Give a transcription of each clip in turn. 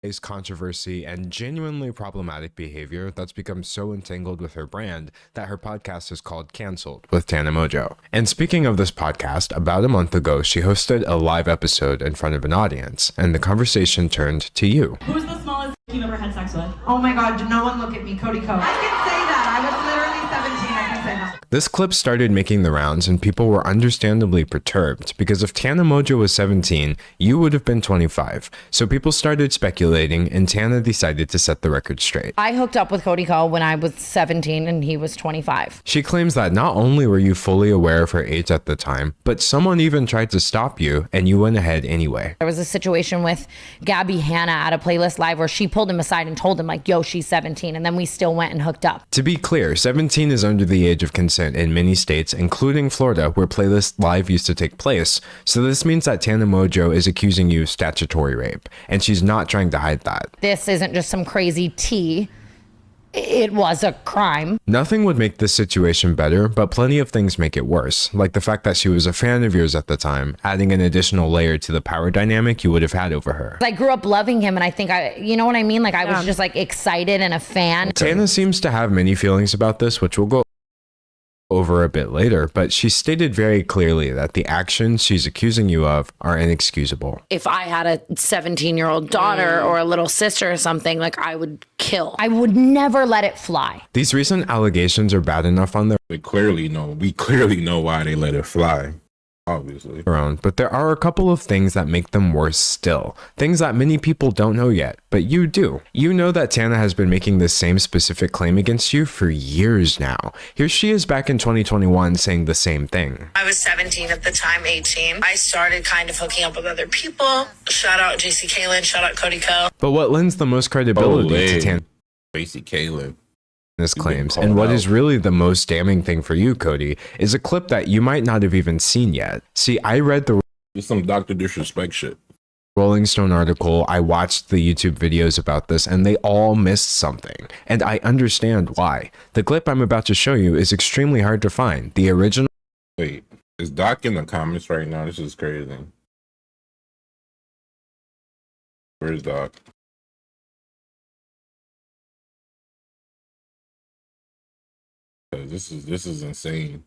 controversy and genuinely problematic behavior that's become so entangled with her brand that her podcast is called Cancelled with Tana Mongeau. And speaking of this podcast, about a month ago, she hosted a live episode in front of an audience, and the conversation turned to you. Who's the smallest you've ever had sex with? Oh my God, did no one look at me, Cody. I can say that. I was literally 17, I can say that. This clip started making the rounds, and people were understandably perturbed, because if Tana Mongeau was 17, you would have been 25. So people started speculating, and Tana decided to set the record straight. I hooked up with Cody when I was 17 and he was 25. She claims that not only were you fully aware of her age at the time, but someone even tried to stop you, and you went ahead anyway. There was a situation with Gabby Hanna at a Playlist Live where she pulled him aside and told him like, yo, she's 17. And then we still went and hooked up. To be clear, 17 is under the age of consent in many states, including Florida, where Playlist Live used to take place. So this means that Tana Mongeau is accusing you of statutory rape, and she's not trying to hide that. This isn't just some crazy tea. It was a crime. Nothing would make this situation better, but plenty of things make it worse, like the fact that she was a fan of yours at the time, adding an additional layer to the power dynamic you would have had over her. I grew up loving him, and I think you know what I mean? Like I was just like excited and a fan. Tana seems to have many feelings about this, which we'll go over a bit later, but she stated very clearly that the actions she's accusing you of are inexcusable. If I had a 17-year-old daughter or a little sister or something, like I would kill. I would never let it fly. These recent allegations are bad enough on their we clearly know why they let it fly, obviously. own, but there are a couple of things that make them worse still. Things that many people don't know yet, but you do. You know that Tana has been making this same specific claim against you for years now. Here she is back in 2021 saying the same thing. I was 17 at the time, 18. I started kind of hooking up with other people. Shout out JC Kalen, shout out Cody Co. But what lends the most credibility to Tana's JC Kalen claims, and what is really the most damning thing for you, Cody, is a clip that you might not have even seen yet. See, I read the It's some Dr. Disrespect shit. Rolling Stone article, I watched the YouTube videos about this, and they all missed something. And I understand why. The clip I'm about to show you is extremely hard to find. The original... Wait, is Doc in the comments right now? This is crazy. Where's Doc? This is insane.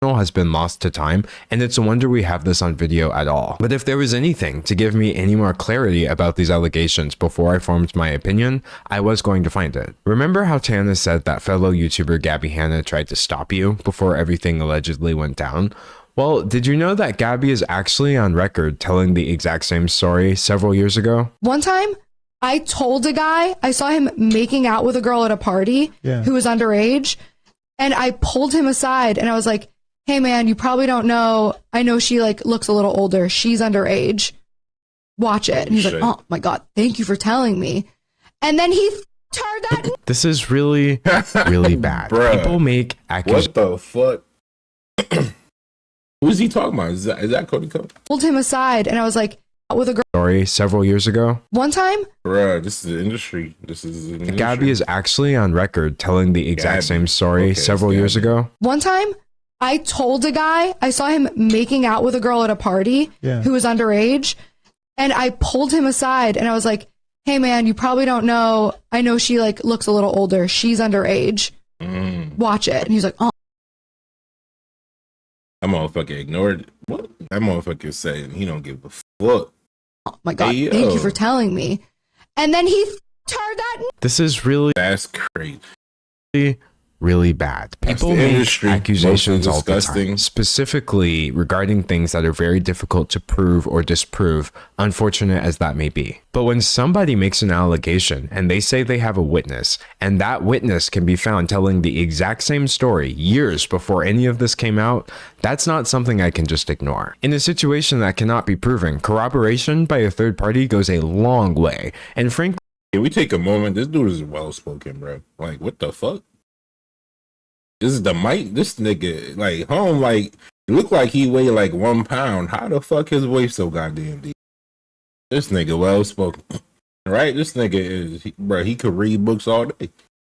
has been lost to time, and it's a wonder we have this on video at all. But if there was anything to give me any more clarity about these allegations before I formed my opinion, I was going to find it. Remember how Tana said that fellow YouTuber Gabby Hanna tried to stop you before everything allegedly went down? Well, did you know that Gabby is actually on record telling the exact same story several years ago? One time, I told a guy, I saw him making out with a girl at a party who was underage, and I pulled him aside and I was like, hey man, you probably don't know. I know she like looks a little older. She's underage. Watch it. And he's like, oh my God, thank you for telling me. And then he turned that. This is really, really bad. Bruh. People make accusations. What the fuck? Who's he talking about? Is that Cody Co? Pulled him aside and I was like, with a girl. Story several years ago. One time? Bruh, this is the industry. This is an industry. Gabby is actually on record telling the exact same story several years ago. One time, I told a guy, I saw him making out with a girl at a party who was underage, and I pulled him aside and I was like, hey man, you probably don't know. I know she like looks a little older. She's underage. Watch it. And he's like, oh. That motherfucker ignored what? That motherfucker saying he don't give a fuck. Oh my God, thank you for telling me. And then he turned that. This is really, That's crazy. really bad. People the make industry. accusations all the Disgusting. time, specifically regarding things that are very difficult to prove or disprove, unfortunate as that may be. But when somebody makes an allegation and they say they have a witness, and that witness can be found telling the exact same story years before any of this came out, that's not something I can just ignore. In a situation that cannot be proven, corroboration by a third party goes a long way. And frankly, Can we take a moment? This dude is well spoken, bro. Like, what the fuck? This is the mic. This nigga, like, home, like, it look like he weighed like 1 pound. How the fuck his weight so goddamn deep? This nigga well spoken, right? This nigga is, bro. He could read books all day.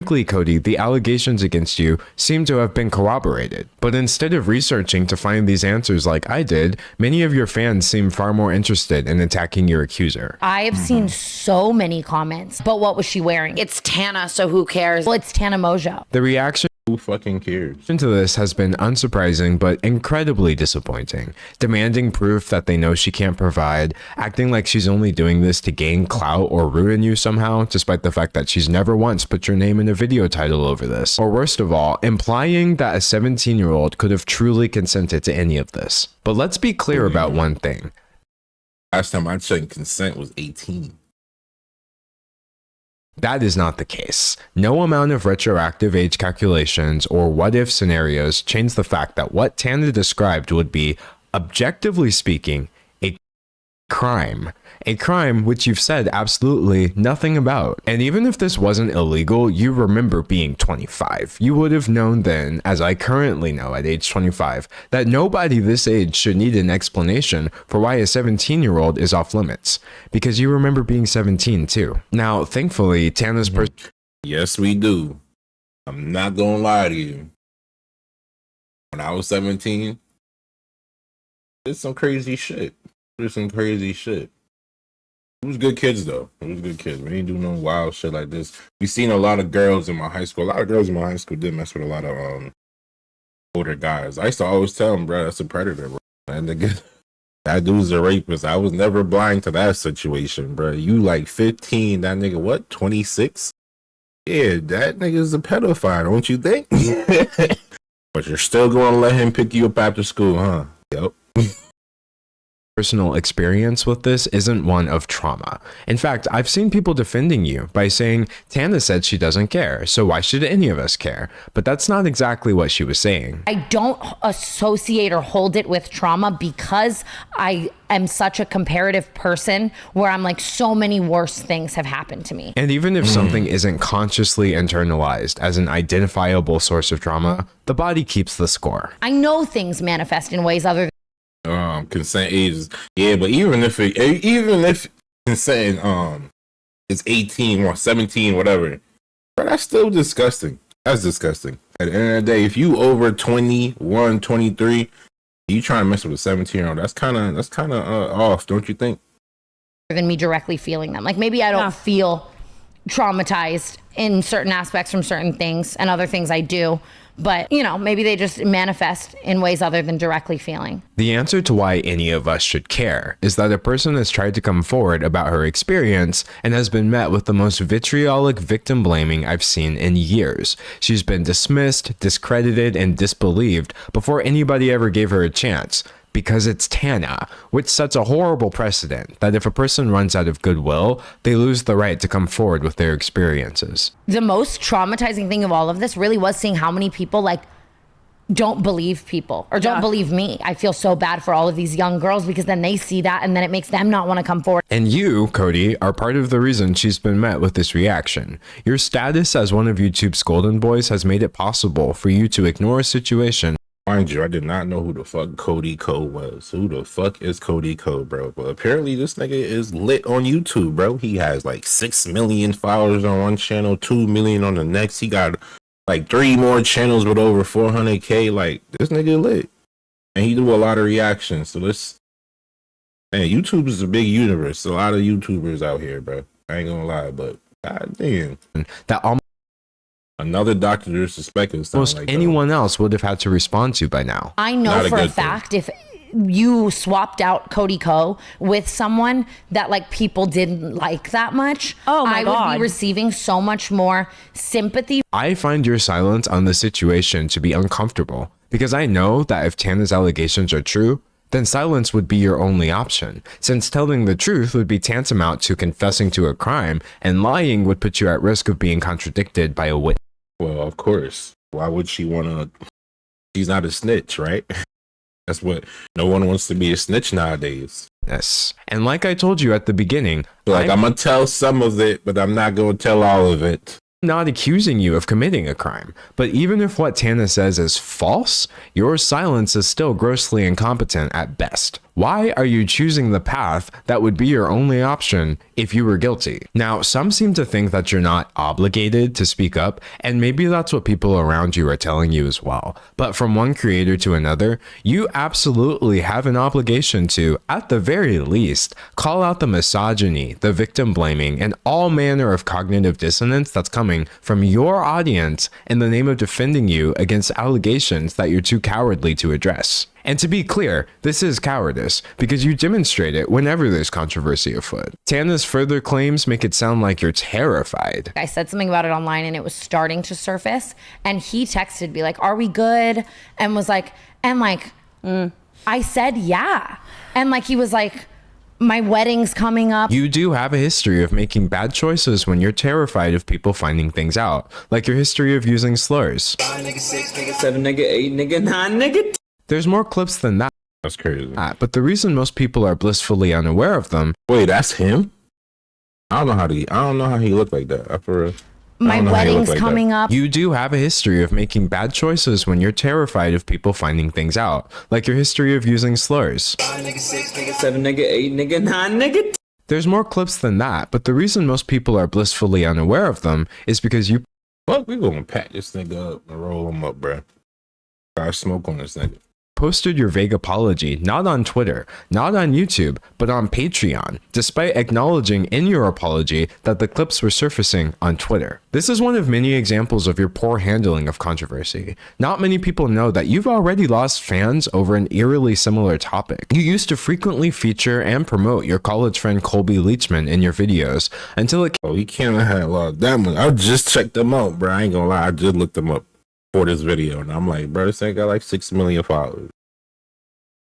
Frankly, Cody, the allegations against you seem to have been corroborated. But instead of researching to find these answers like I did, many of your fans seem far more interested in attacking your accuser. I've seen so many comments, but what was she wearing? It's Tana, so who cares? Well, it's Tana Mongeau. The reaction Who fucking cares? to this has been unsurprising but incredibly disappointing, demanding proof that they know she can't provide, acting like she's only doing this to gain clout or ruin you somehow, despite the fact that she's never once put your name in a video title over this, or worst of all, implying that a 17-year-old could have truly consented to any of this. But let's be clear about one thing. Last time I checked, consent was 18. That is not the case. No amount of retroactive age calculations or what-if scenarios change the fact that what Tana described would be, objectively speaking, a crime. A crime which you've said absolutely nothing about. And even if this wasn't illegal, you remember being 25. You would have known then, as I currently know at age 25, that nobody this age should need an explanation for why a 17-year-old is off limits. Because you remember being 17 too. Now, thankfully, Tana's Yes, we do. I'm not gonna lie to you. When I was 17, did some crazy shit. Did some crazy shit. It was good kids though. It was good kids. We didn't do no wild shit like this. We seen a lot of girls in my high school. A lot of girls in my high school did mess with a lot of older guys. I used to always tell them, bro, that's a predator, bro. And that dude's a rapist. I was never blind to that situation, bro. You like 15, that nigga what? 26? Yeah, that nigga's a pedophile, don't you think? But you're still going to let him pick you up after school, huh? Yep. personal experience with this isn't one of trauma. In fact, I've seen people defending you by saying, Tana said she doesn't care, so why should any of us care? But that's not exactly what she was saying. I don't associate or hold it with trauma because I am such a comparative person where I'm like, so many worse things have happened to me. And even if something isn't consciously internalized as an identifiable source of trauma, the body keeps the score. I know things manifest in ways other than Consent ages. Yeah, but even if consent is 18 or 17, whatever, but that's still disgusting. That's disgusting. At the end of the day, if you over 21, 23, you try to mess with a 17-year-old, that's kind of off, don't you think? than me directly feeling them. Like maybe I don't feel traumatized in certain aspects from certain things, and other things I do. But, you know, maybe they just manifest in ways other than directly feeling. The answer to why any of us should care is that a person has tried to come forward about her experience and has been met with the most vitriolic victim blaming I've seen in years. She's been dismissed, discredited, and disbelieved before anybody ever gave her a chance. Because it's Tana, which sets a horrible precedent that if a person runs out of goodwill, they lose the right to come forward with their experiences. The most traumatizing thing of all of this really was seeing how many people like don't believe people or don't believe me. I feel so bad for all of these young girls because then they see that and then it makes them not want to come forward. And you, Cody, are part of the reason she's been met with this reaction. Your status as one of YouTube's golden boys has made it possible for you to ignore a situation. Mind you, I did not know who the fuck Cody Co was. Who the fuck is Cody Co, bro? But apparently this nigga is lit on YouTube, bro. He has like 6 million followers on one channel, 2 million on the next. He got like 3 more channels with over 400K. Like, this nigga lit. And he do a lot of reactions. So this, man, YouTube is a big universe. A lot of YouTubers out here, bro. I ain't gonna lie, but god damn. That almost Another Dr. Disrespect is like anyone else would have had to respond to by now. I know for a fact if you swapped out Cody Co with someone that like people didn't like that much, I would be receiving so much more sympathy. I find your silence on the situation to be uncomfortable because I know that if Tana's allegations are true, then silence would be your only option, since telling the truth would be tantamount to confessing to a crime, and lying would put you at risk of being contradicted by a witness. Well, of course. Why would she want to? She's not a snitch, right? That's what, no one wants to be a snitch nowadays. Yes. And like I told you at the beginning, like I'm going to tell some of it, but I'm not going to tell all of it. Not accusing you of committing a crime, but even if what Tana says is false, your silence is still grossly incompetent at best. Why are you choosing the path that would be your only option if you were guilty? Now, some seem to think that you're not obligated to speak up, and maybe that's what people around you are telling you as well. But from one creator to another, you absolutely have an obligation to, at the very least, call out the misogyny, the victim blaming, and all manner of cognitive dissonance that's coming from your audience in the name of defending you against allegations that you're too cowardly to address. And to be clear, this is cowardice, because you demonstrate it whenever there's controversy afoot. Tana's further claims make it sound like you're terrified. I said something about it online and it was starting to surface, and he texted me like, are we good? And was like, I said, yeah. And like, he was like, my wedding's coming up. You do have a history of making bad choices when you're terrified of people finding things out, like your history of using slurs. 5, nigga, 6, nigga, 7, nigga, 8, nigga, 9, nigga. There's more clips than that. That's crazy. But the reason most people are blissfully unaware of them. Wait, that's him? I don't know how he looked like that. For real. My wedding's coming up. You do have a history of making bad choices when you're terrified of people finding things out, like your history of using slurs. 5, nigga, 6, nigga, 7, nigga, 8, nigga, 9, nigga. There's more clips than that, but the reason most people are blissfully unaware of them is because you. Fuck, we gonna pack this nigga up and roll him up, bruh. Try smoke on this nigga. Posted your vague apology not on Twitter, not on YouTube, but on Patreon, despite acknowledging in your apology that the clips were surfacing on Twitter. This is one of many examples of your poor handling of controversy. Not many people know that you've already lost fans over an eerily similar topic. You used to frequently feature and promote your college friend Colby Leachman in your videos until it. Oh, he can't have had a lot of that much. I just checked them out, bro. I ain't gonna lie. I just looked them up for this video, and I'm like, bro, this ain't got like 6 million followers.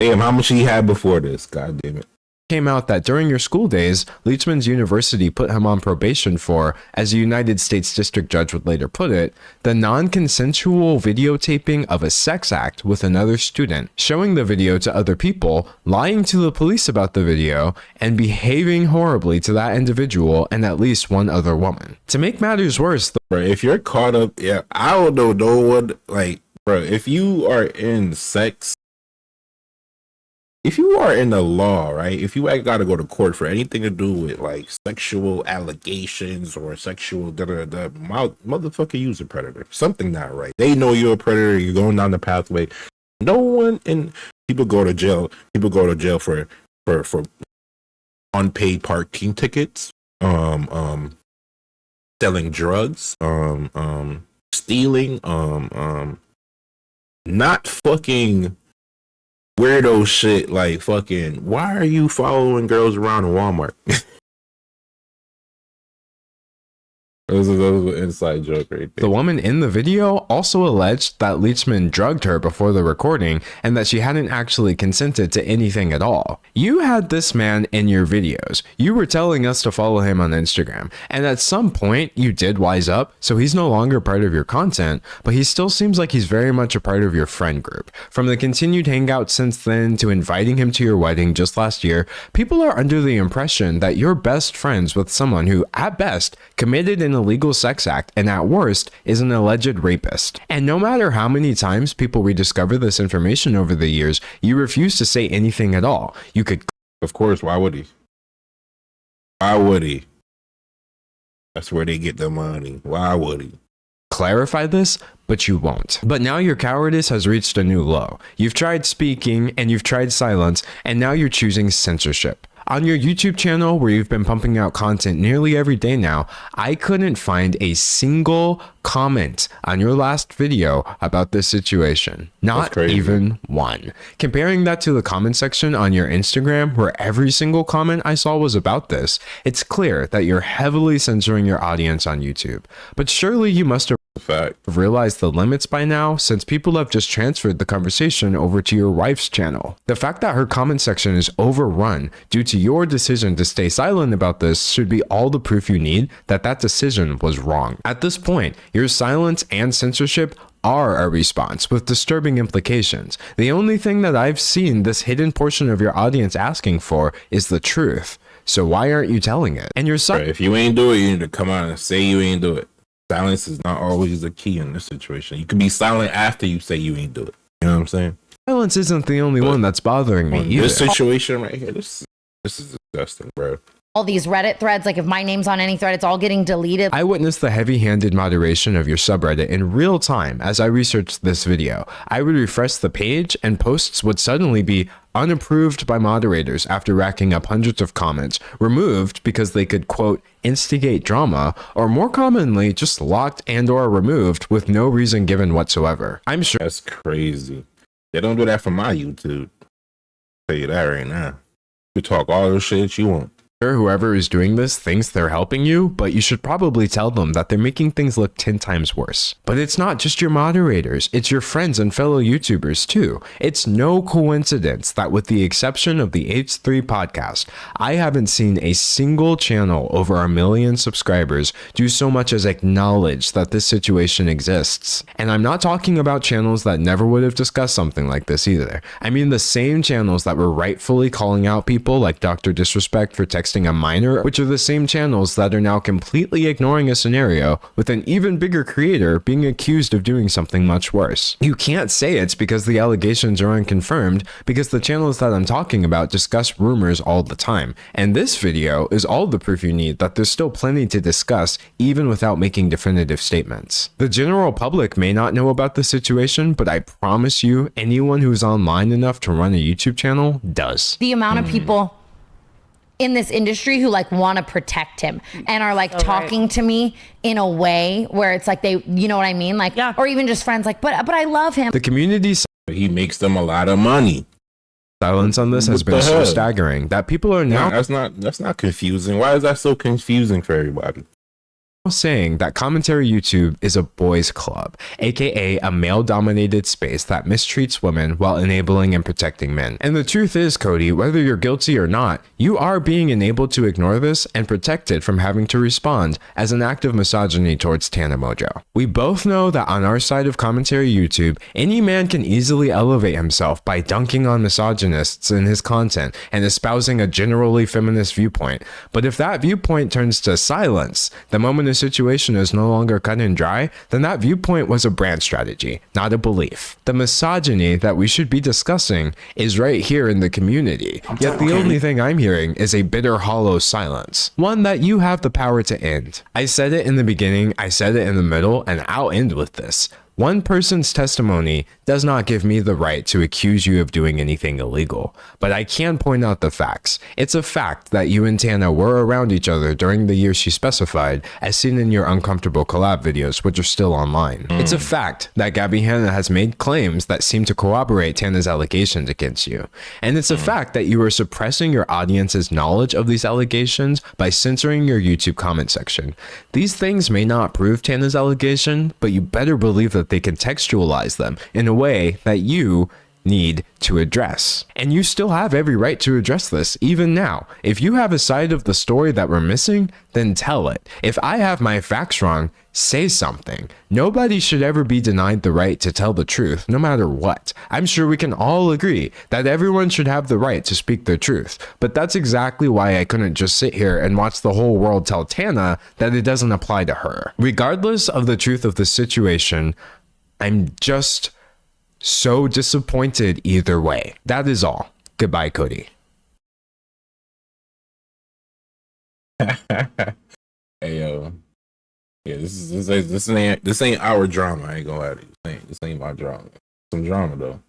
Damn, how much he had before this? God damn it. Came out that during your school days, Leachman's university put him on probation for, as a United States District Judge would later put it, the non-consensual videotaping of a sex act with another student, showing the video to other people, lying to the police about the video, and behaving horribly to that individual and at least one other woman. To make matters worse, Bro, if you're caught up, yeah, I don't know no one, like, bro, if you are in sex, if you are in the law, right? If you got to go to court for anything to do with like sexual allegations or sexual motherfucker, you's a predator. Something not right. They know you're a predator. You're going down the pathway. No one, and people go to jail. People go to jail for unpaid parking tickets, selling drugs, stealing, not fucking weirdo shit like fucking, why are you following girls around in Walmart? Those are an inside joke right there. The woman in the video also alleged that Leachman drugged her before the recording and that she hadn't actually consented to anything at all. You had this man in your videos. You were telling us to follow him on Instagram, and at some point you did wise up, so he's no longer part of your content, but he still seems like he's very much a part of your friend group. From the continued hangout since then to inviting him to your wedding just last year, people are under the impression that you're best friends with someone who, at best, committed an illegal sex act and at worst is an alleged rapist. And no matter how many times people rediscover this information over the years, you refuse to say anything at all. You could. Of course, why would he? Why would he? That's where they get the money. Why would he? Clarify this, but you won't. But now your cowardice has reached a new low. You've tried speaking and you've tried silence, and now you're choosing censorship. On your YouTube channel, where you've been pumping out content nearly every day now, I couldn't find a single comment on your last video about this situation. Not even one. Comparing that to the comment section on your Instagram, where every single comment I saw was about this, it's clear that you're heavily censoring your audience on YouTube. But surely you must have realized the limits by now, since people have just transferred the conversation over to your wife's channel. The fact that her comment section is overrun due to your decision to stay silent about this should be all the proof you need that that decision was wrong. At this point, your silence and censorship are a response with disturbing implications. The only thing that I've seen this hidden portion of your audience asking for is the truth. So why aren't you telling it? And your if you ain't do it, you need to come out and say you ain't do it. silence is not always the key in this situation. You can be silent after you say you ain't do it. You know what I'm saying? Silence isn't the only one that's bothering me either. This situation right here, this is disgusting, bro. All these Reddit threads, like if my name's on any thread, it's all getting deleted. I witnessed the heavy-handed moderation of your subreddit in real time as I researched this video. I would refresh the page and posts would suddenly be unapproved by moderators after racking up hundreds of comments, removed because they could, quote, instigate drama, or more commonly, just locked and or removed with no reason given whatsoever. I'm sure That's crazy. They don't do that for my YouTube. I'll tell you that right now. You talk all the shit you want. whoever is doing this thinks they're helping you, but you should probably tell them that they're making things look 10 times worse. But it's not just your moderators, it's your friends and fellow YouTubers too. It's no coincidence that with the exception of the H3 podcast, I haven't seen a single channel over 1 million subscribers do so much as acknowledge that this situation exists. And I'm not talking about channels that never would have discussed something like this either. I mean the same channels that were rightfully calling out people like Dr. Disrespect for texting a minor, which are the same channels that are now completely ignoring a scenario with an even bigger creator being accused of doing something much worse. You can't say it's because the allegations are unconfirmed, because the channels that I'm talking about discuss rumors all the time, and this video is all the proof you need that there's still plenty to discuss even without making definitive statements. The general public may not know about the situation, but I promise you anyone who's online enough to run a YouTube channel does. The amount of people in this industry who like want to protect him and are like talking to me in a way where it's like they, you know what I mean? Like, or even just friends like, but I love him. The community He makes them a lot of money. silence on this has been so staggering that people are now that's not confusing. Why is that so confusing for everybody? saying that commentary YouTube is a boys club, aka a male-dominated space that mistreats women while enabling and protecting men. And the truth is, Cody, whether you're guilty or not, you are being enabled to ignore this and protected from having to respond as an act of misogyny towards Tana Mongeau. We both know that on our side of commentary YouTube, any man can easily elevate himself by dunking on misogynists in his content and espousing a generally feminist viewpoint. But if that viewpoint turns to silence the moment a situation is no longer cut and dry, then that viewpoint was a brand strategy, not a belief. The misogyny that we should be discussing is right here in the community, yet the only thing I'm hearing is a bitter, hollow silence, one that you have the power to end. I said it in the beginning, I said it in the middle, and I'll end with this. One person's testimony does not give me the right to accuse you of doing anything illegal, but I can point out the facts. It's a fact that you and Tana were around each other during the year she specified, as seen in your uncomfortable collab videos, which are still online. It's a fact that Gabby Hanna has made claims that seem to corroborate Tana's allegations against you. And it's a fact that you are suppressing your audience's knowledge of these allegations by censoring your YouTube comment section. These things may not prove Tana's allegation, but you better believe that they contextualize them in a way that you need to address. And you still have every right to address this, even now. If you have a side of the story that we're missing, then tell it. If I have my facts wrong, say something. Nobody should ever be denied the right to tell the truth, no matter what. I'm sure we can all agree that everyone should have the right to speak their truth, but that's exactly why I couldn't just sit here and watch the whole world tell Tana that it doesn't apply to her. Regardless of the truth of the situation, I'm just so disappointed either way. That is all. Goodbye, Cody. Hey yo, yeah, this ain't our drama. I ain't gonna lie to you. This ain't my drama. Some drama though.